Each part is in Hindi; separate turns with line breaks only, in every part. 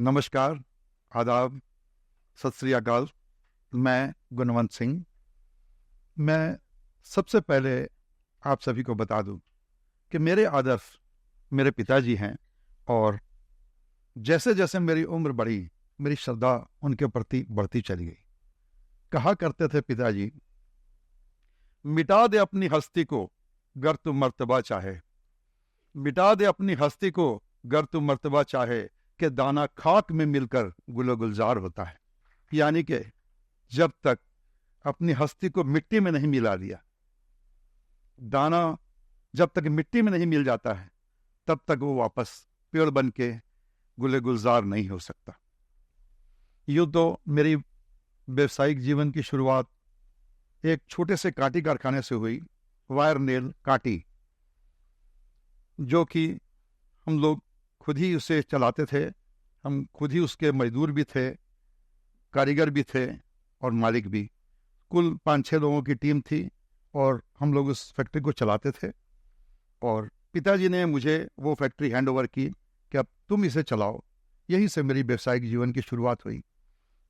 नमस्कार, आदाब, सत श्री अकाल। मैं गुणवंत सिंह। मैं सबसे पहले आप सभी को बता दूं कि मेरे आदर्श मेरे पिताजी हैं और जैसे जैसे मेरी उम्र बढ़ी, मेरी श्रद्धा उनके प्रति बढ़ती चली गई। कहा करते थे पिताजी, मिटा दे अपनी हस्ती को गर तू मर्तबा चाहे, मिटा दे अपनी हस्ती को गर तू मर्तबा चाहे, कि दाना खाक में मिलकर गुलो गुलजार होता है। यानी कि जब तक अपनी हस्ती को मिट्टी में नहीं मिला दिया, दाना जब तक मिट्टी में नहीं मिल जाता है, तब तक वो वापस पेड़ बन के गुले गुलजार नहीं हो सकता। यूं तो मेरी व्यवसायिक जीवन की शुरुआत एक छोटे से कांटी कारखाने से हुई, वायर नेल कांटी, जो कि हम लोग खुद ही उसे चलाते थे। हम खुद ही उसके मजदूर भी थे, कारीगर भी थे और मालिक भी। कुल 5-6 लोगों की टीम थी और हम लोग उस फैक्ट्री को चलाते थे। और पिताजी ने मुझे वो फैक्ट्री हैंड ओवर की कि अब तुम इसे चलाओ। यहीं से मेरी व्यवसायिक जीवन की शुरुआत हुई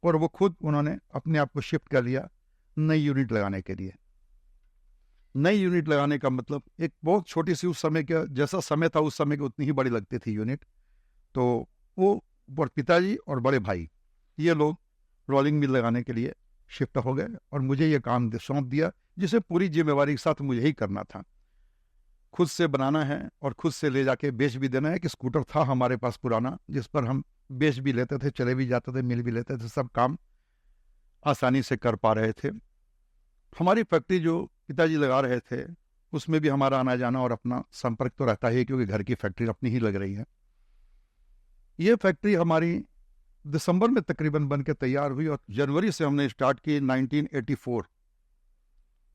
और वो खुद उन्होंने अपने आप को शिफ्ट कर लिया नई यूनिट लगाने के लिए। नई यूनिट लगाने का मतलब एक बहुत छोटी सी, उस समय का जैसा समय था उस समय की उतनी ही बड़ी लगती थी यूनिट। तो वो पिताजी और बड़े भाई ये लोग रोलिंग मिल लगाने के लिए शिफ्ट हो गए और मुझे ये काम सौंप दिया, जिसे पूरी जिम्मेवारी के साथ मुझे ही करना था। खुद से बनाना है और खुद से ले जाके बेच भी देना है। कि स्कूटर था हमारे पास पुराना, जिस पर हम बेच भी लेते थे, चले भी जाते थे, मिल भी लेते थे, सब काम आसानी से कर पा रहे थे। हमारी फैक्ट्री जो पिताजी लगा रहे थे उसमें भी हमारा आना जाना और अपना संपर्क तो रहता ही, क्योंकि घर की फैक्ट्री अपनी ही लग रही है। ये फैक्ट्री हमारी दिसंबर में तकरीबन बन के तैयार हुई और जनवरी से हमने स्टार्ट की 1984।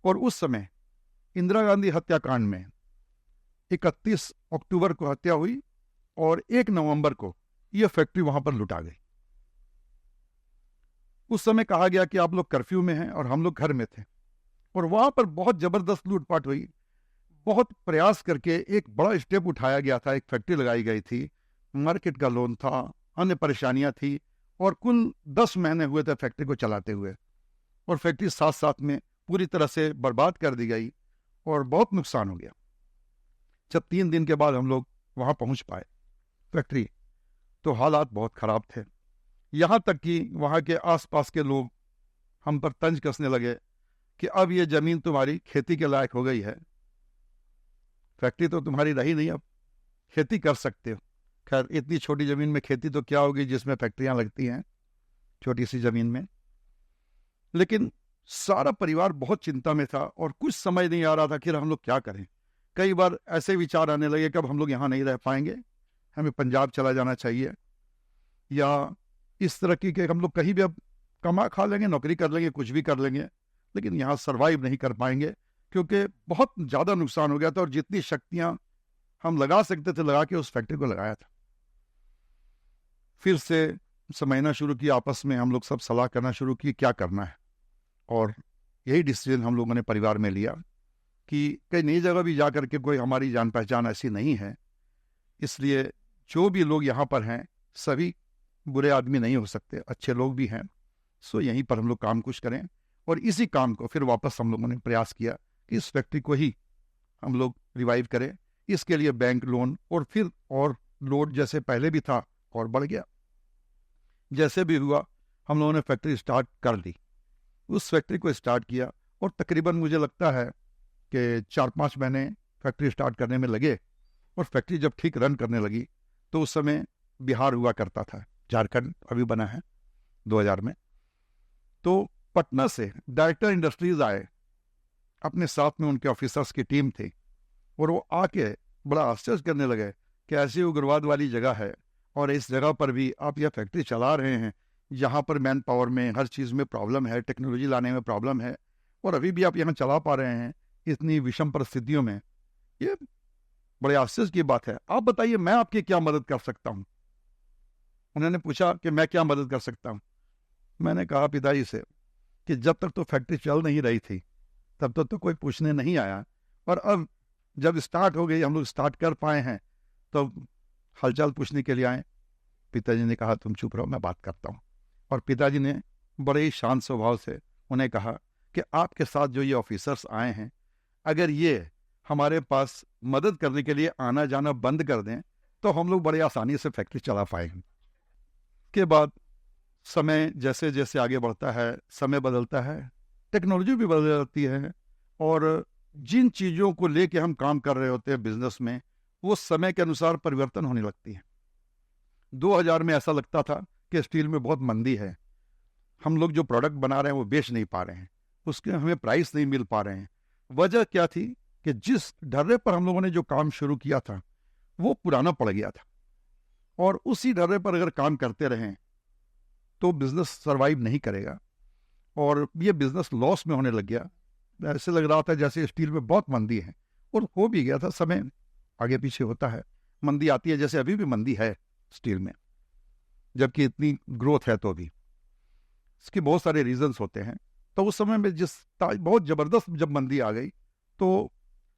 और उस समय इंदिरा गांधी हत्याकांड में 31 अक्टूबर को हत्या हुई और 1 नवंबर को यह फैक्ट्री वहां पर लुटा गई। उस समय कहा गया कि आप लोग कर्फ्यू में हैं और हम लोग घर में थे, और वहां पर बहुत जबरदस्त लूटपाट हुई। बहुत प्रयास करके एक बड़ा स्टेप उठाया गया था, एक फैक्ट्री लगाई गई थी, मार्केट का लोन था, अन्य परेशानियां थी, और कुल 10 महीने हुए थे फैक्ट्री को चलाते हुए, और फैक्ट्री साथ साथ में पूरी तरह से बर्बाद कर दी गई और बहुत नुकसान हो गया। जब 3 दिन के बाद हम लोग वहां पहुंच पाए फैक्ट्री, तो हालात बहुत खराब थे। यहां तक कि वहां के आसपास के लोग हम पर तंज कसने लगे कि अब ये जमीन तुम्हारी खेती के लायक हो गई है, फैक्ट्री तो तुम्हारी रही नहीं, अब खेती कर सकते हो। खैर, इतनी छोटी जमीन में खेती तो क्या होगी जिसमें फैक्ट्रियां लगती हैं, छोटी सी जमीन में। लेकिन सारा परिवार बहुत चिंता में था और कुछ समझ नहीं आ रहा था कि हम लोग क्या करें। कई बार ऐसे विचार आने लगे कि अब हम लोग यहाँ नहीं रह पाएंगे, हमें पंजाब चला जाना चाहिए, या इस तरह की कि हम लोग कहीं भी अब कमा खा लेंगे, नौकरी कर लेंगे, कुछ भी कर लेंगे, लेकिन यहाँ सरवाइव नहीं कर पाएंगे, क्योंकि बहुत ज़्यादा नुकसान हो गया था और जितनी शक्तियाँ हम लगा सकते थे लगा के उस फैक्ट्री को लगाया था। फिर से समझना शुरू किया, आपस में हम लोग सब सलाह करना शुरू की क्या करना है, और यही डिसीजन हम लोगों ने परिवार में लिया कि कहीं नई जगह भी जा करके कोई हमारी जान पहचान ऐसी नहीं है, इसलिए जो भी लोग यहाँ पर हैं सभी बुरे आदमी नहीं हो सकते, अच्छे लोग भी हैं। सो यहीं पर हम लोग काम कुछ करें, और इसी काम को फिर वापस हम लोगों ने प्रयास किया कि इस फैक्ट्री को ही हम लोग रिवाइव करें। इसके लिए बैंक लोन और फिर और लोड जैसे पहले भी था और बढ़ गया। जैसे भी हुआ हम लोगों ने फैक्ट्री स्टार्ट कर दी। उस फैक्ट्री को स्टार्ट किया और तकरीबन मुझे लगता है कि 4-5 महीने फैक्ट्री स्टार्ट करने में लगे, और फैक्ट्री जब ठीक रन करने लगी तो उस समय बिहार हुआ करता था, झारखंड अभी बना है 2000 में। तो पटना से डायरेक्टर इंडस्ट्रीज आए, अपने साथ में उनके ऑफिसर्स की टीम थी, और वो आके बड़ा आश्चर्य करने लगे कि ऐसी उग्रवाद वाली जगह है और इस जगह पर भी आप यह फैक्ट्री चला रहे हैं, यहाँ पर मैन पावर में हर चीज़ में प्रॉब्लम है, टेक्नोलॉजी लाने में प्रॉब्लम है, और अभी भी आप यहाँ चला पा रहे हैं इतनी विषम परिस्थितियों में। ये बड़े आश्चर्य की बात है। आप बताइए मैं आपकी क्या मदद कर सकता हूँ। उन्होंने पूछा कि मैं क्या मदद कर सकता हूँ। मैंने कहा पिताजी से कि जब तक तो फैक्ट्री चल नहीं रही थी तब तक तो कोई पूछने नहीं आया, और अब जब स्टार्ट हो गई, हम लोग स्टार्ट कर पाए हैं, तो हालचाल पूछने के लिए आए पिताजी ने कहा तुम चुप रहो, मैं बात करता हूँ। और पिताजी ने बड़े ही शांत स्वभाव से उन्हें कहा कि आपके साथ जो ये ऑफिसर्स आए हैं, अगर ये हमारे पास मदद करने के लिए आना जाना बंद कर दें तो हम लोग बड़े आसानी से फैक्ट्री चला पाएंगे। के बाद समय जैसे जैसे आगे बढ़ता है, समय बदलता है, टेक्नोलॉजी भी बदल जाती है, और जिन चीज़ों को लेके हम काम कर रहे होते हैं बिजनेस में, वो समय के अनुसार परिवर्तन होने लगती है। 2000 में ऐसा लगता था कि स्टील में बहुत मंदी है, हम लोग जो प्रोडक्ट बना रहे हैं वो बेच नहीं पा रहे हैं, उसके हमें प्राइस नहीं मिल पा रहे हैं। वजह क्या थी कि जिस ढर्रे पर हम लोगों ने जो काम शुरू किया था वो पुराना पड़ गया था, और उसी ढर्रे पर अगर काम करते रहें तो बिजनेस सरवाइव नहीं करेगा, और ये बिजनेस लॉस में होने लग गया। ऐसे लग रहा था जैसे स्टील में बहुत मंदी है, और हो भी गया था। समय आगे पीछे होता है, मंदी आती है, जैसे अभी भी मंदी है स्टील में, जबकि इतनी ग्रोथ है। तो भी इसके बहुत सारे रीजंस होते हैं। तो उस समय में बहुत ज़बरदस्त जब मंदी आ गई तो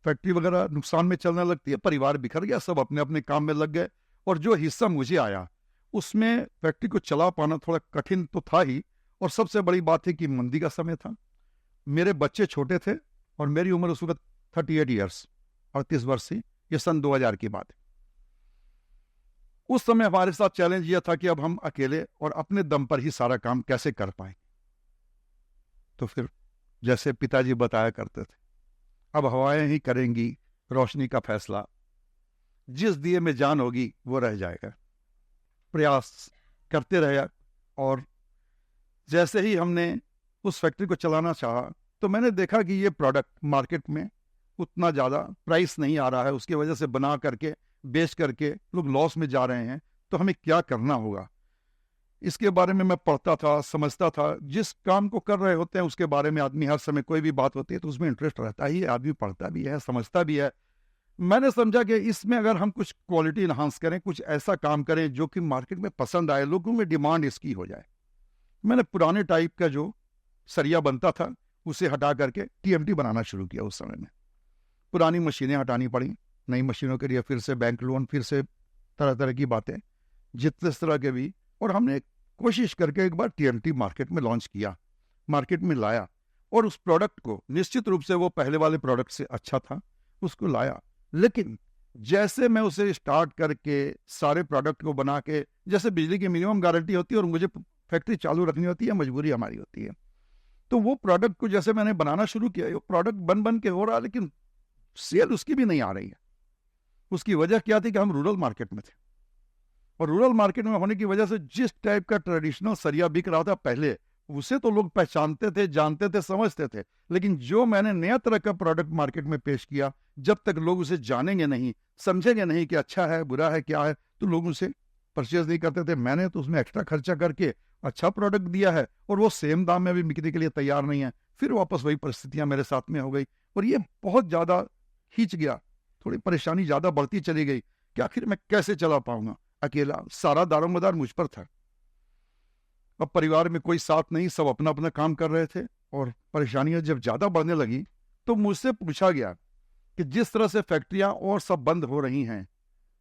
फैक्ट्री वगैरह नुकसान में चलने लगती है, परिवार बिखर गया, सब अपने अपने काम में लग गए, और जो हिस्सा मुझे आया उसमें फैक्ट्री को चला पाना थोड़ा कठिन तो था ही, और सबसे बड़ी बात है कि मंदी का समय था, मेरे बच्चे छोटे थे, और मेरी उम्र उस वक्त 38 ईयर्स 38 वर्ष थी। ये सन 2000 की बात है। उस समय हमारे साथ चैलेंज यह था कि अब हम अकेले और अपने दम पर ही सारा काम कैसे कर पाए। तो फिर जैसे पिताजी बताया करते थे, अब हवाएं ही करेंगी रोशनी का फैसला, जिस दिए में जान होगी वो रह जाएगा। प्रयास करते रहे, और जैसे ही हमने उस फैक्ट्री को चलाना चाहा तो मैंने देखा कि ये प्रोडक्ट मार्केट में उतना ज़्यादा प्राइस नहीं आ रहा है, उसकी वजह से बना करके बेच करके लोग लॉस में जा रहे हैं। तो हमें क्या करना होगा, इसके बारे में मैं पढ़ता था, समझता था। जिस काम को कर रहे होते हैं उसके बारे में आदमी हर समय, कोई भी बात होती है तो उसमें इंटरेस्ट रहता ही है, आदमी पढ़ता भी है, समझता भी है। मैंने समझा कि इसमें अगर हम कुछ क्वालिटी इन्हांस करें, कुछ ऐसा काम करें जो कि मार्केट में पसंद आए, लोगों में डिमांड इसकी हो जाए। मैंने पुराने टाइप का जो सरिया बनता था उसे हटा करके टीएमटी बनाना शुरू किया। उस समय में पुरानी मशीनें हटानी पड़ी, नई मशीनों के लिए फिर से बैंक लोन, फिर से तरह तरह की बातें, जितने तरह के भी। और हमने कोशिश करके एक बार टीएमटी मार्केट में लॉन्च किया, मार्केट में लाया, और उस प्रोडक्ट को निश्चित रूप से वो पहले वाले प्रोडक्ट से अच्छा था, उसको लाया। लेकिन जैसे मैं उसे स्टार्ट करके सारे प्रोडक्ट को बना के, जैसे बिजली की मिनिमम गारंटी होती है और मुझे फैक्ट्री चालू रखनी होती है, मजबूरी हमारी होती है, तो वो प्रोडक्ट को जैसे मैंने बनाना शुरू किया, वो प्रोडक्ट बन बन के हो रहा, लेकिन सेल उसकी भी नहीं आ रही है। उसकी वजह क्या थी कि हम रूरल मार्केट में थे, और रूरल मार्केट में होने की वजह से जिस टाइप का ट्रेडिशनल सरिया बिक रहा था पहले, उसे तो लोग पहचानते थे, जानते थे, समझते थे। लेकिन जो मैंने नया तरह का प्रोडक्ट मार्केट में पेश किया, जब तक लोग उसे जानेंगे नहीं, समझेंगे नहीं कि अच्छा है, बुरा है, क्या है, तो लोग उसे परचेज नहीं करते थे। मैंने तो उसमें एक्स्ट्रा खर्चा करके अच्छा प्रोडक्ट दिया है, और वो सेम दाम में भी बिकने के लिए तैयार नहीं है। फिर वापस वही परिस्थितियां मेरे साथ में हो गई, और ये बहुत ज्यादा खींच गया, थोड़ी परेशानी ज्यादा बढ़ती चली गई कि आखिर मैं कैसे चला पाऊंगा अकेला। सारा दारोमदार मुझ पर था, अब परिवार में कोई साथ नहीं, सब अपना अपना काम कर रहे थे। और परेशानियां जब ज्यादा बढ़ने लगी तो मुझसे पूछा गया कि जिस तरह से फैक्ट्रियां और सब बंद हो रही हैं,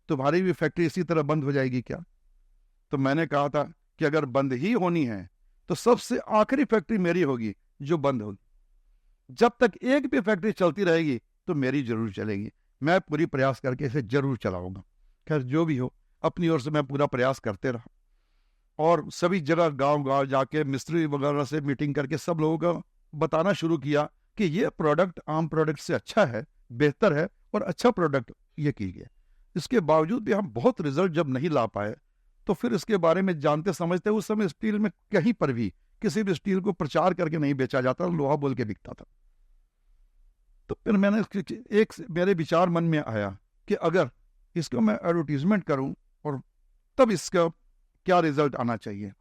तुम्हारी भी फैक्ट्री इसी तरह बंद हो जाएगी क्या? तो मैंने कहा था कि अगर बंद ही होनी है तो सबसे आखिरी फैक्ट्री मेरी होगी जो बंद होगी। जब तक एक भी फैक्ट्री चलती रहेगी तो मेरी जरूर चलेगी, मैं पूरी प्रयास करके इसे जरूर चलाऊंगा। खैर जो भी हो, अपनी ओर से मैं पूरा प्रयास करते रहा, और सभी जगह गांव गांव जाके मिस्त्री वगैरह से मीटिंग करके सब लोगों को बताना शुरू किया कि ये प्रोडक्ट आम प्रोडक्ट से अच्छा है, बेहतर है, और अच्छा प्रोडक्ट ये कीजिए। इसके बावजूद भी हम बहुत रिजल्ट जब नहीं ला पाए, तो फिर इसके बारे में जानते समझते, उस समय स्टील में कहीं पर भी किसी भी स्टील को प्रचार करके नहीं बेचा जाता, लोहा बोल के बिकता था। तो फिर मैंने एक मेरे विचार मन में आया कि अगर इसको मैं एडवर्टीजमेंट करूं, और तब इसका क्या रिजल्ट आना चाहिए,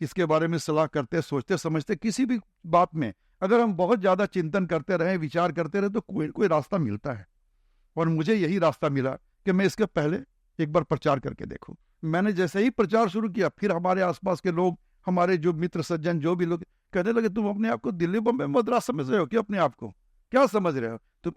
इसके बारे में सलाह करते, सोचते समझते, किसी भी बात में अगर हम बहुत ज्यादा चिंतन करते रहे, विचार करते रहे, तो कोई रास्ता मिलता है। और मुझे यही रास्ता मिला कि मैं इसके पहले एक बार प्रचार करके देखूं। मैंने जैसे ही प्रचार शुरू किया, फिर हमारे आसपास के लोग, हमारे जो मित्र सज्जन, जो भी लोग कहने लगे, तुम अपने आप को दिल्ली बम्बई मद्रास समझ रहे हो कि अपने आप को क्या समझ रहे हो, तुम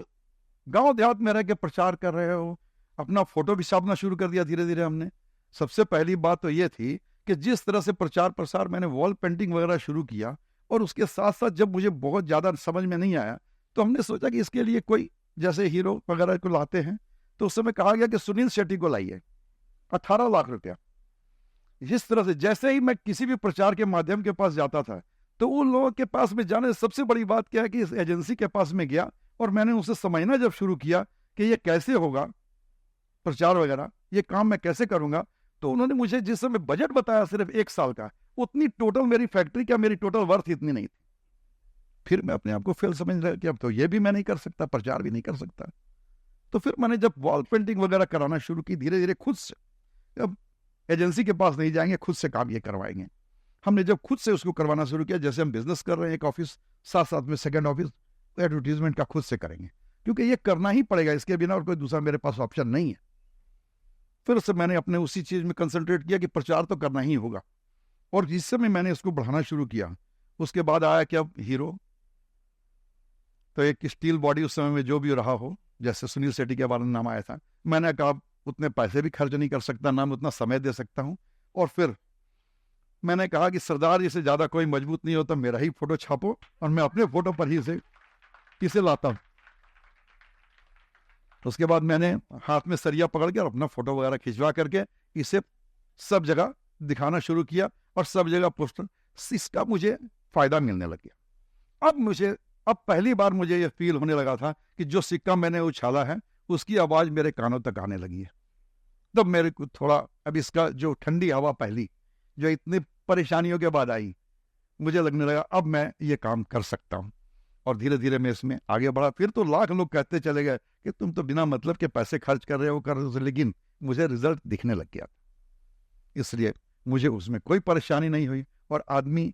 गांव देहात में रह के प्रचार कर रहे हो। अपना फोटो भी छापना शुरू कर दिया धीरे धीरे हमने, सबसे पहली बात तो ये थी कि जिस तरह से प्रचार प्रसार मैंने वॉल पेंटिंग वगैरह शुरू किया, और उसके साथ साथ जब मुझे बहुत ज़्यादा समझ में नहीं आया तो हमने सोचा कि इसके लिए कोई जैसे हीरो वगैरह को लाते हैं, तो उस समय कहा गया कि सुनील शेट्टी को लाइए, 18 लाख रुपया। इस तरह से जैसे ही मैं किसी भी प्रचार के माध्यम के पास जाता था, तो उन लोगों के पास में जाने से सबसे बड़ी बात क्या है कि इस एजेंसी के पास में गया और मैंने उसे समझना जब शुरू किया कि ये कैसे होगा प्रचार वगैरह, ये काम मैं कैसे करूंगा, तो उन्होंने मुझे जिस समय बजट बताया सिर्फ 1 साल का, उतनी टोटल मेरी फैक्ट्री क्या मेरी टोटल वर्थ इतनी नहीं थी। फिर मैं अपने आप को फेल समझ रहा कि अब तो ये भी मैं नहीं कर सकता, प्रचार भी नहीं कर सकता। तो फिर मैंने जब वॉल पेंटिंग वगैरह कराना शुरू की धीरे धीरे खुद से, अब एजेंसी के पास नहीं जाएंगे, खुद से काम ये करवाएंगे। हमने जब खुद से उसको करवाना शुरू किया, जैसे हम बिजनेस कर रहे हैं, एक ऑफिस साथ साथ में सेकंड ऑफिस एडवर्टीजमेंट का खुद से करेंगे, क्योंकि ये करना ही पड़ेगा, इसके बिना और कोई दूसरा मेरे पास ऑप्शन नहीं है। फिर से मैंने अपने उसी चीज में कंसंट्रेट किया कि प्रचार तो करना ही होगा, और जिस समय मैंने इसको बढ़ाना शुरू किया, उसके बाद आया कि अब हीरो तो एक स्टील बॉडी उस समय में जो भी रहा हो, जैसे सुनील शेट्टी के बारे में नाम आया था, मैंने कहा उतने पैसे भी खर्च नहीं कर सकता, ना मैं उतना समय दे सकता हूं। और फिर मैंने कहा कि सरदार जी से ज्यादा कोई मजबूत नहीं होता, मेरा ही फोटो छापो और मैं अपने फोटो पर ही इसे लाता हूं। उसके बाद मैंने हाथ में सरिया पकड़ के और अपना फोटो वगैरह खिंचवा करके इसे सब जगह दिखाना शुरू किया, और सब जगह पोस्टर, इसका मुझे फायदा मिलने लग गया। अब पहली बार मुझे यह फील होने लगा था कि जो सिक्का मैंने उछाला है उसकी आवाज मेरे कानों तक आने लगी है। तब मेरे को थोड़ा, अब इसका जो ठंडी हवा पहली जो इतनी परेशानियों के बाद आई, मुझे लगने लगा अब मैं ये काम कर सकता हूं, और धीरे धीरे मैं इसमें आगे बढ़ा। फिर तो लाख लोग कहते चले गए कि तुम तो बिना मतलब के पैसे खर्च कर रहे हो, लेकिन मुझे रिजल्ट दिखने लग गया, इसलिए मुझे उसमें कोई परेशानी नहीं हुई। और आदमी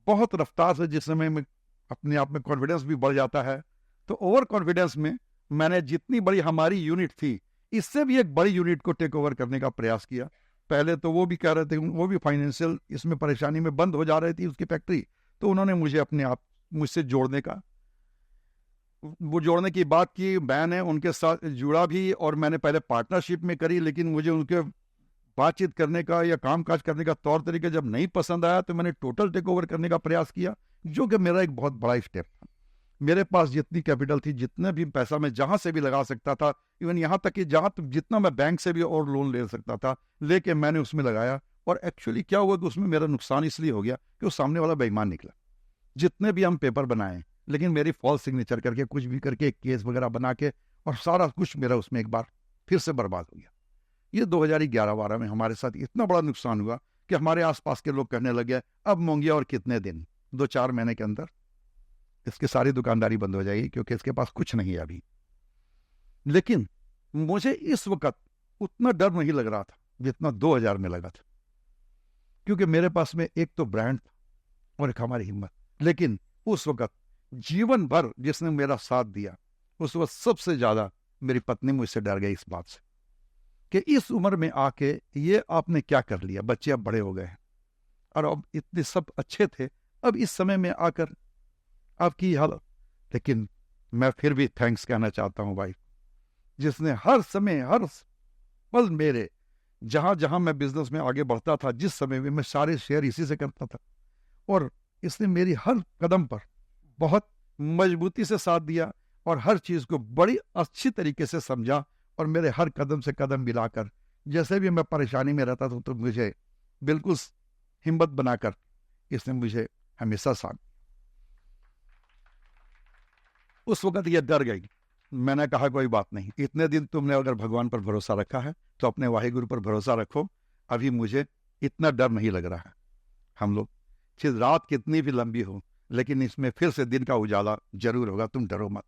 बहुत रफ्तार से जिस समय में अपने आप में कॉन्फिडेंस भी बढ़ जाता है, तो ओवर कॉन्फिडेंस में मैंने जितनी बड़ी हमारी यूनिट थी, इससे भी एक बड़ी यूनिट को टेक ओवर करने का प्रयास किया। पहले तो वो भी कह रहे थे, वो भी फाइनेंशियल इसमें परेशानी में बंद हो जा रही थी उसकी फैक्ट्री, तो उन्होंने मुझे अपने आप मुझसे जोड़ने की बात की। मैंने उनके साथ जुड़ा भी, और मैंने पहले पार्टनरशिप में करी, लेकिन मुझे उनके बातचीत करने का या कामकाज करने का तौर तरीके जब नहीं पसंद आया, तो मैंने टोटल टेक ओवर करने का प्रयास किया, जो कि मेरा एक बहुत बड़ा स्टेप था। मेरे पास जितनी कैपिटल थी, जितना भी पैसा मैं जहां से भी लगा सकता था, इवन यहां तक कि जितना मैं बैंक से भी और लोन ले सकता था, लेके मैंने उसमें लगाया। और एक्चुअली क्या हुआ कि उसमें मेरा नुकसान इसलिए हो गया कि वो सामने वाला बेईमान निकला। जितने भी हम पेपर बनाए, लेकिन मेरी फॉल्स सिग्नेचर करके, कुछ भी करके, एक केस वगैरह बना के, और सारा कुछ मेरा उसमें एक बार फिर से बर्बाद हो गया। ये 2011-12 में हमारे साथ इतना बड़ा नुकसान हुआ कि हमारे आसपास के लोग कहने लगे, अब मोंगिया और कितने दिन, 2-4 महीने के अंदर इसकी सारी दुकानदारी बंद हो जाएगी, क्योंकि इसके पास कुछ नहीं है अभी। लेकिन मुझे इस वक्त उतना डर नहीं लग रहा था जितना 2000 में लगा था, क्योंकि मेरे पास में एक तो ब्रांड था और एक हमारी हिम्मत। लेकिन उस वक्त जीवन भर जिसने मेरा साथ दिया, उस वक्त सबसे ज्यादा मेरी पत्नी मुझसे डर गई इस बात से कि इस उम्र में आके ये आपने क्या कर लिया, बच्चे अब बड़े हो गए हैं और अब इतने सब अच्छे थे, अब इस समय में आकर आपकी हालत। लेकिन मैं फिर भी थैंक्स कहना चाहता हूं वाइफ, जिसने हर समय हर पल मेरे, जहां जहां मैं बिजनेस में आगे बढ़ता था, जिस समय में मैं सारे शेयर इसी से करता था, और इसने मेरी हर कदम पर बहुत मजबूती से साथ दिया और हर चीज को बड़ी अच्छी तरीके से समझा, और मेरे हर कदम से कदम मिलाकर, जैसे भी मैं परेशानी में रहता था तो मुझे बिल्कुल हिम्मत बनाकर इसने मुझे हमेशा साथ। उस वक्त ये डर गई। मैंने कहा कोई बात नहीं, इतने दिन तुमने अगर भगवान पर भरोसा रखा है तो अपने वाहिगुरु पर भरोसा रखो, अभी मुझे इतना डर नहीं लग रहा है। हम लोग फिर रात कितनी भी लंबी हो, लेकिन इसमें फिर से दिन का उजाला जरूर होगा, तुम डरो मत।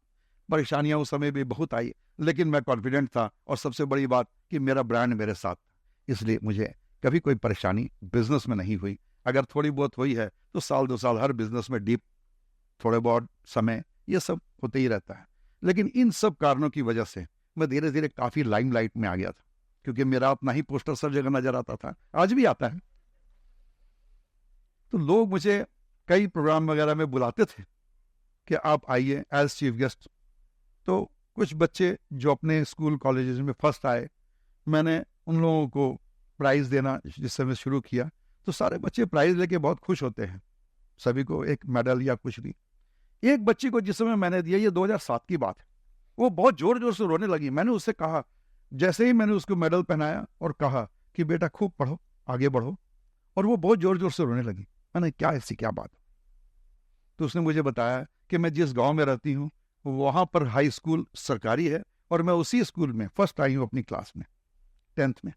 परेशानियां उस समय भी बहुत आई, लेकिन मैं कॉन्फिडेंट था, और सबसे बड़ी बात कि मेरा ब्रांड मेरे साथ था, इसलिए मुझे कभी कोई परेशानी बिजनेस में नहीं हुई। अगर थोड़ी बहुत हुई है तो 1-2 साल हर बिजनेस में डीप, थोड़े बहुत समय, ये सब होते ही रहता है। लेकिन इन सब कारणों की वजह से मैं धीरे धीरे काफी लाइमलाइट में आ गया था, क्योंकि मेरा अपना ही पोस्टर सब जगह नजर आता था, आज भी आता है। तो लोग मुझे कई प्रोग्राम वगैरह में बुलाते थे कि आप आइए एज चीफ गेस्ट। तो कुछ बच्चे जो अपने स्कूल कॉलेजेस में फर्स्ट आए, मैंने उन लोगों को प्राइज देना जिस समय शुरू किया तो सारे बच्चे प्राइज लेके बहुत खुश होते हैं, सभी को एक मेडल या कुछ भी। एक बच्ची को जिस समय मैंने दिया, ये 2007 की बात है, वो बहुत जोर जोर से रोने लगी। मैंने उससे कहा, जैसे ही मैंने उसको मेडल पहनाया और कहा कि बेटा खूब पढ़ो, आगे बढ़ो, और वो बहुत जोर जोर से रोने लगी। मैंने क्या ऐसी क्या बात? तो उसने मुझे बताया कि मैं जिस गांव में रहती हूँ वहां पर हाई स्कूल सरकारी है और मैं उसी स्कूल में फर्स्ट आई हूँ अपनी क्लास में, 10th में।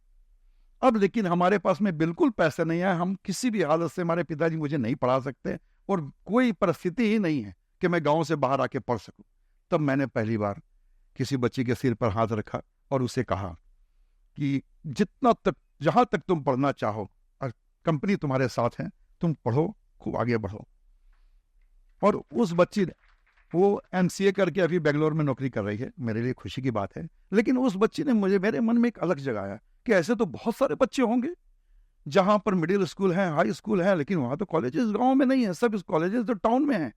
अब लेकिन हमारे पास में बिल्कुल पैसे नहीं है, हम किसी भी हालत से, हमारे पिताजी मुझे नहीं पढ़ा सकते और कोई परिस्थिति ही नहीं है कि मैं गांव से बाहर आके पढ़ सकूं। तब मैंने पहली बार किसी बच्ची के सिर पर हाथ रखा और उसे कहा कि जितना तक, जहां तक तुम पढ़ना चाहो, और कंपनी तुम्हारे साथ है, तुम पढ़ो, खूब आगे बढ़ो। और उस बच्ची ने, वो MCA करके अभी बेंगलोर में नौकरी कर रही है, मेरे लिए खुशी की बात है। लेकिन उस बच्ची ने मुझे, मेरे मन में एक अलग जगाया कि ऐसे तो बहुत सारे बच्चे होंगे जहां पर मिडिल स्कूल है, हाई स्कूल है, लेकिन वहां तो कॉलेजेस गांव में नहीं है, सब कॉलेजेस तो टाउन में हैं।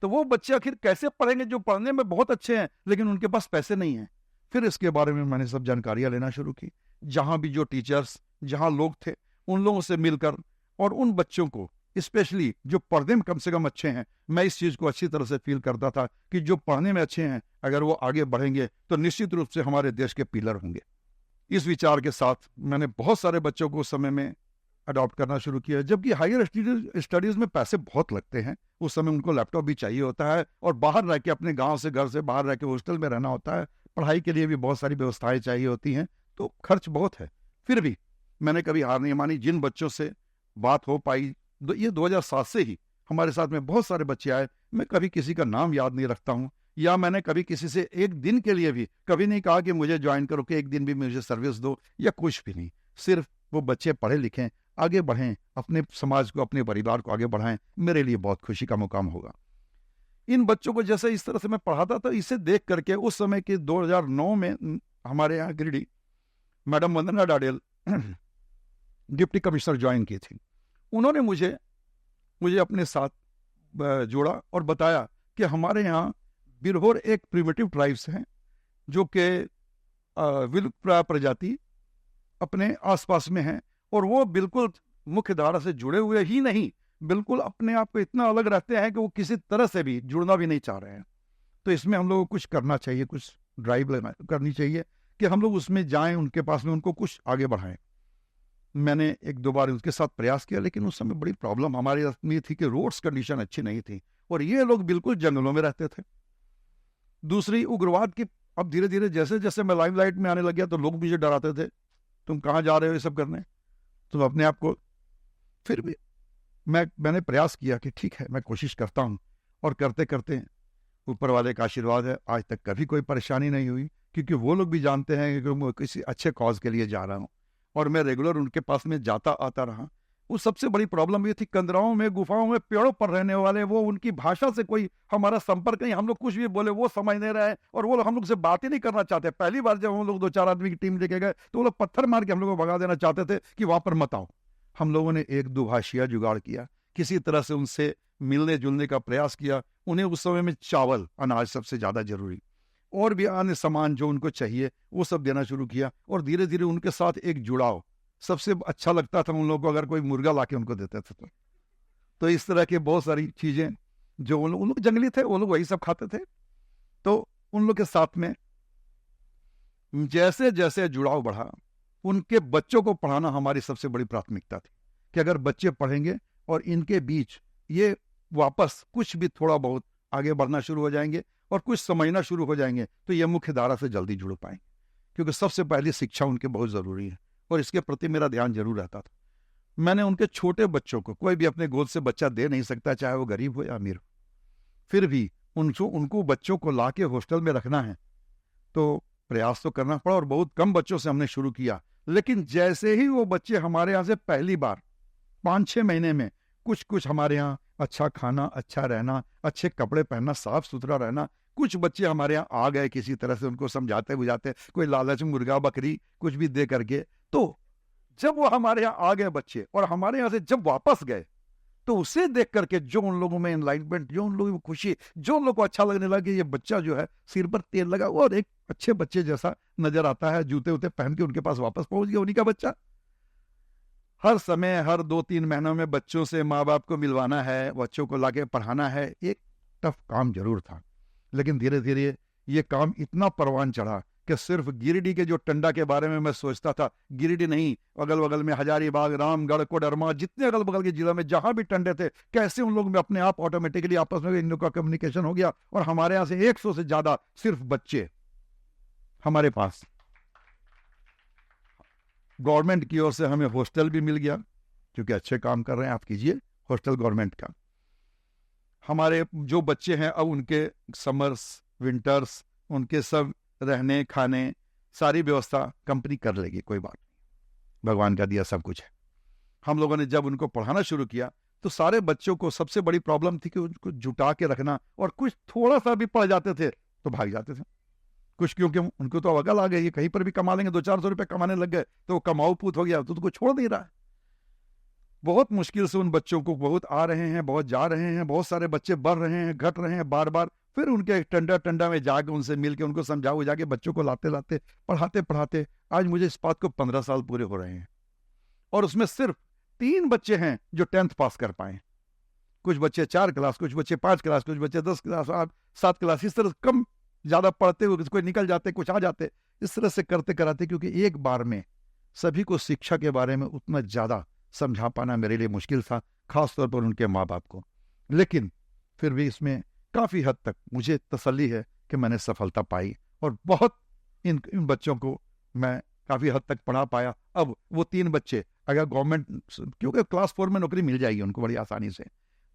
तो वो बच्चे आखिर कैसे पढ़ेंगे जो पढ़ने में बहुत अच्छे हैं लेकिन उनके पास पैसे नहीं है। फिर इसके बारे में मैंने सब जानकारियां लेना शुरू की, जहां भी जो टीचर्स, जहां लोग थे, उन लोगों से मिलकर, और उन बच्चों को स्पेशली जो पढ़ने में कम से कम अच्छे हैं, मैं इस चीज को अच्छी तरह से फील करता था कि जो पढ़ने में अच्छे हैं अगर वो आगे बढ़ेंगे तो निश्चित रूप से हमारे देश के पिलर होंगे। इस विचार के साथ मैंने बहुत सारे बच्चों को उस समय में अडॉप्ट करना शुरू किया। जबकि हायर स्टडीज में पैसे बहुत लगते हैं, उस समय उनको लैपटॉप भी चाहिए होता है और बाहर रह के, अपने गांव से, घर से बाहर रह के हॉस्टल में रहना होता है, पढ़ाई के लिए भी बहुत सारी व्यवस्थाएं चाहिए होती हैं, तो खर्च बहुत है। फिर भी मैंने कभी हार नहीं मानी। जिन बच्चों से बात हो पाई, ये 2007 से ही हमारे साथ में बहुत सारे बच्चे आए। मैं कभी किसी का नाम याद नहीं रखता हूँ, या मैंने कभी किसी से एक दिन के लिए भी कभी नहीं कहा कि मुझे ज्वाइन करो, कि एक दिन भी मुझे सर्विस दो, या कुछ भी नहीं। सिर्फ वो बच्चे पढ़े लिखें, आगे बढ़ें, अपने समाज को, अपने परिवार को आगे बढ़ाएं, मेरे लिए बहुत खुशी का मुकाम होगा। इन बच्चों को जैसे इस तरह से मैं पढ़ाता था, इसे देख करके उस समय के 2009 में हमारे यहाँ गिरिडीह मैडम वंदना डाडेल डिप्टी कमिश्नर ज्वाइन की थी। उन्होंने मुझे अपने साथ जोड़ा और बताया कि हमारे यहाँ बिरहोर एक प्रिमिटिव ट्राइब्स हैं जो कि विलुप्त प्रजाति अपने आसपास में हैं, और वो बिल्कुल मुख्य धारा से जुड़े हुए ही नहीं, बिल्कुल अपने आप को इतना अलग रहते हैं कि वो किसी तरह से भी जुड़ना भी नहीं चाह रहे हैं। तो इसमें हम लोगों को कुछ करना चाहिए, कुछ ड्राइव करनी चाहिए कि हम लोग उसमें जाएं, उनके पास में उनको कुछ आगे बढ़ाएं। मैंने एक दो बार उनके साथ प्रयास किया, लेकिन उस समय बड़ी प्रॉब्लम हमारे में थी कि रोड्स कंडीशन अच्छी नहीं थी और ये लोग बिल्कुल जंगलों में रहते थे। दूसरी, उग्रवाद की, अब धीरे धीरे जैसे जैसे मैं लाइमलाइट में आने लग गया तो लोग मुझे डराते थे, तुम कहाँ जा रहे हो ये सब करने, तुम अपने आप को। फिर भी मैंने प्रयास किया कि ठीक है, मैं कोशिश करता हूँ, और करते करते ऊपर वाले का आशीर्वाद है, आज तक कभी कोई परेशानी नहीं हुई, क्योंकि वो लोग भी जानते हैं कि मैं किसी अच्छे कॉज के लिए जा रहा हूँ और मैं रेगुलर उनके पास में जाता आता रहा। वो सबसे बड़ी प्रॉब्लम ये थी, कंदराओं में, गुफाओं में, पेड़ों पर रहने वाले, वो उनकी भाषा से कोई हमारा संपर्क नहीं, हम लोग कुछ भी बोले वो समझ नहीं रहे और वो हम लोग से बात ही नहीं करना चाहते। पहली बार जब हम लोग 2-4 आदमी की टीम लेके गए तो वो लोग पत्थर मार के हम लोग को भगा देना चाहते थे कि वहां पर मत आओ। हम लोगों ने एक दुभाषिया जुगाड़ किया, किसी तरह से उनसे मिलने जुलने का प्रयास किया। उन्हें उस समय में चावल, अनाज सबसे ज्यादा जरूरी, और भी अन्य सामान जो उनको चाहिए वो सब देना शुरू किया, और धीरे धीरे उनके साथ एक जुड़ाव। सबसे अच्छा लगता था उन लोगों को अगर कोई मुर्गा लाके उनको देते थे तो इस तरह के बहुत सारी चीजें, जो उन लोग जंगली थे वो लोग वही सब खाते थे। तो उन लोग के साथ में जैसे जैसे जुड़ाव बढ़ा, उनके बच्चों को पढ़ाना हमारी सबसे बड़ी प्राथमिकता थी कि अगर बच्चे पढ़ेंगे और इनके बीच ये वापस कुछ भी थोड़ा बहुत आगे बढ़ना शुरू हो जाएंगे और कुछ समझना शुरू हो जाएंगे तो ये मुख्य धारा से जल्दी जुड़ पाएंगे, क्योंकि सबसे पहली शिक्षा उनके बहुत जरूरी है और इसके प्रति मेरा ध्यान जरूर रहता था। मैंने उनके छोटे बच्चों को, कोई भी अपने गोद से बच्चा दे नहीं सकता, चाहे वो गरीब हो या अमीर हो, फिर भी उनको बच्चों को लाके हॉस्टल में रखना है तो प्रयास तो करना पड़ा, और बहुत कम बच्चों से हमने शुरू किया। लेकिन जैसे ही वो बच्चे हमारे यहाँ से पहली बार 5-6 महीने में कुछ हमारे यहाँ अच्छा खाना, अच्छा रहना, अच्छे कपड़े पहनना, साफ सुथरा रहना, कुछ बच्चे हमारे यहाँ आ गए किसी तरह से, उनको समझाते बुझाते, कोई लालच मुर्गा बकरी कुछ भी दे करके। तो जब वो हमारे यहाँ आ गए बच्चे और हमारे यहाँ से जब वापस गए तो उसे देख करके जो उन लोगों में एनलाइटमेंट, जो उन लोगों में खुशी, जो उन लोगों को अच्छा लगने लगा कि ये बच्चा जो है सिर पर तेल लगा और एक अच्छे बच्चे जैसा नजर आता है, जूते उते पहन के उनके पास वापस पहुंच गया उन्हीं का बच्चा। हर समय हर 2-3 महीनों में बच्चों से माँ बाप को मिलवाना है, बच्चों को लाके पढ़ाना है, एक टफ काम जरूर था। लेकिन धीरे धीरे ये काम इतना परवान चढ़ा कि सिर्फ गिरिडीह के जो टंडा के बारे में मैं सोचता था, गिरिडीह नहीं, अगल बगल में हजारीबाग, रामगढ़, कोडरमा, जितने अगल बगल के जिलों में जहां भी टंडे थे, कैसे उन लोग में अपने आप ऑटोमेटिकली आपस में इन लोग का कम्युनिकेशन हो गया। और हमारे यहाँ से 100 से ज्यादा सिर्फ बच्चे हमारे पास। गवर्नमेंट की ओर से हमें हॉस्टल भी मिल गया, क्योंकि अच्छे काम कर रहे हैं, आप कीजिए हॉस्टल गवर्नमेंट का। हमारे जो बच्चे हैं अब उनके समर्स, विंटर्स, उनके सब रहने खाने सारी व्यवस्था कंपनी कर लेगी, कोई बात नहीं, भगवान का दिया सब कुछ है। हम लोगों ने जब उनको पढ़ाना शुरू किया तो सारे बच्चों को सबसे बड़ी प्रॉब्लम थी कि उनको जुटा के रखना, और कुछ थोड़ा सा भी पढ़ जाते थे तो भाग जाते थे। कुछ क्योंकि उनको तो अकल आ गई, कहीं पर भी कमा लेंगे, 200-400 रुपए कमाने लग गए तो वो कमाऊ पूत हो गया, तो उसको छोड़ नहीं रहा है। बहुत मुश्किल से उन बच्चों को, बहुत आ रहे हैं, बहुत जा रहे हैं, बहुत सारे बच्चे बढ़ रहे हैं, घट रहे हैं बार बार। फिर उनके टंडा में जाके उनसे मिलके उनको समझाओ जाके, बच्चों को लाते लाते पढ़ाते पढ़ाते आज मुझे इस बात को 15 साल पूरे हो रहे हैं। और उसमें सिर्फ 3 बच्चे हैं जो 10th पास कर पाए। कुछ बच्चे 4 क्लास, कुछ बच्चे 5 क्लास, कुछ बच्चे 10 क्लास, 7 क्लास, इस तरह कम ज्यादा पढ़ते हुए कोई निकल जाते, कुछ आ जाते, इस तरह से करते कराते। क्योंकि एक बार में सभी को शिक्षा के बारे में उतना ज्यादा समझा पाना मेरे लिए मुश्किल था, खासतौर पर उनके माँ बाप को। लेकिन फिर भी इसमें काफी हद तक मुझे तसल्ली है कि मैंने सफलता पाई, और बहुत इन बच्चों को मैं काफी हद तक पढ़ा पाया। अब वो 3 बच्चे अगर गवर्नमेंट, क्योंकि क्लास 4 में नौकरी मिल जाएगी उनको बड़ी आसानी से,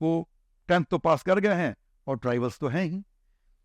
वो 10th तो पास कर गए हैं और ट्राइबल्स तो हैं ही,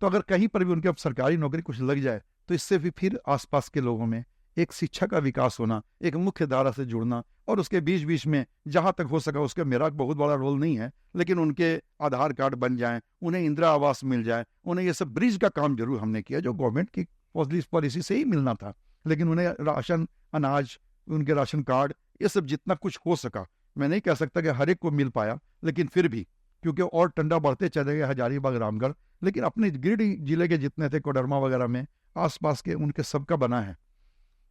तो अगर कहीं पर भी उनके अब सरकारी नौकरी कुछ लग जाए तो इससे भी फिर आसपास के लोगों में एक शिक्षा का विकास होना, एक मुख्य धारा से जुड़ना, और उसके बीच बीच में जहां तक हो सका, उसके मेरा बहुत बड़ा रोल नहीं है, लेकिन उनके आधार कार्ड बन जाएं, उन्हें इंदिरा आवास मिल जाए, उन्हें ये सब ब्रिज का काम जरूर हमने किया, जो गवर्नमेंट की पॉलिसी से ही मिलना था। लेकिन उन्हें राशन, अनाज, उनके राशन कार्ड, ये सब जितना कुछ हो सका, मैं नहीं कह सकता कि हर एक को मिल पाया, लेकिन फिर भी क्योंकि और टंडा बढ़ते चले गए, हजारीबाग, रामगढ़, लेकिन अपने गिरिडीह जिले के जितने थे, कोडरमा वगैरह में आसपास के, उनके सबका बना है।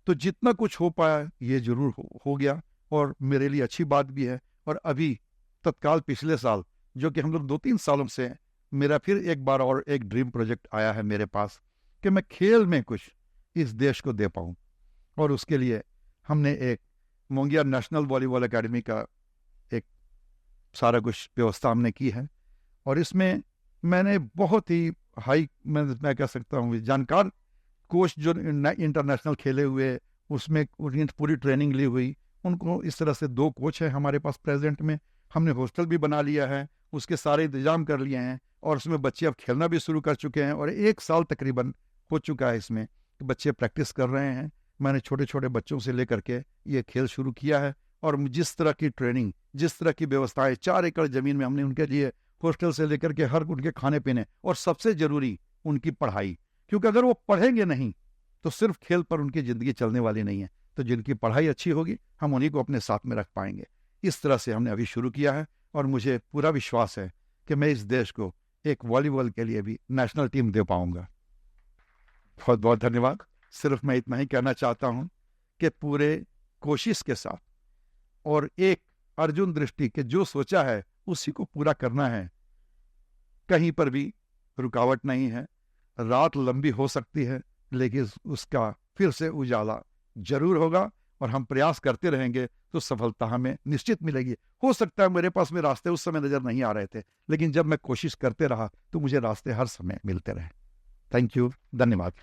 तो जितना कुछ हो पाया ये जरूर हो गया, और मेरे लिए अच्छी बात भी है। और अभी तत्काल पिछले साल, जो कि हम लोग 2-3 सालों से, मेरा फिर एक बार और एक ड्रीम प्रोजेक्ट आया है मेरे पास कि मैं खेल में कुछ इस देश को दे पाऊं, और उसके लिए हमने एक मोंगिया नेशनल वॉलीबॉल एकेडमी का एक सारा कुछ व्यवस्था हमने की है। और इसमें मैंने बहुत ही हाई, मैं कह सकता हूँ, जानकार कोच जो इंटरनेशनल खेले हुए, उसमें उनकी पूरी ट्रेनिंग ली हुई, उनको इस तरह से 2 कोच हैं हमारे पास प्रेजेंट में। हमने हॉस्टल भी बना लिया है, उसके सारे इंतजाम कर लिए हैं, और उसमें बच्चे अब खेलना भी शुरू कर चुके हैं, और 1 साल तकरीबन हो चुका है इसमें, बच्चे प्रैक्टिस कर रहे हैं। मैंने छोटे छोटे बच्चों से लेकर के ये खेल शुरू किया है, और जिस तरह की ट्रेनिंग, जिस तरह की व्यवस्थाएं, 4 एकड़ जमीन में हमने उनके लिए हॉस्टल से लेकर के हर उनके खाने पीने, और सबसे जरूरी उनकी पढ़ाई, क्योंकि अगर वो पढ़ेंगे नहीं तो सिर्फ खेल पर उनकी जिंदगी चलने वाली नहीं है। तो जिनकी पढ़ाई अच्छी होगी, हम उन्हीं को अपने साथ में रख पाएंगे। इस तरह से हमने अभी शुरू किया है, और मुझे पूरा विश्वास है कि मैं इस देश को एक वॉलीबॉल के लिए भी नेशनल टीम दे पाऊंगा। बहुत बहुत धन्यवाद। सिर्फ मैं इतना ही कहना चाहता हूं कि पूरे कोशिश के साथ, और एक अर्जुन दृष्टि के जो सोचा है उसी को पूरा करना है, कहीं पर भी रुकावट नहीं है। रात लंबी हो सकती है, लेकिन उसका फिर से उजाला जरूर होगा, और हम प्रयास करते रहेंगे तो सफलता हमें निश्चित मिलेगी। हो सकता है मेरे पास में रास्ते उस समय नजर नहीं आ रहे थे, लेकिन जब मैं कोशिश करते रहा तो मुझे रास्ते हर समय मिलते रहे। थैंक यू, धन्यवाद।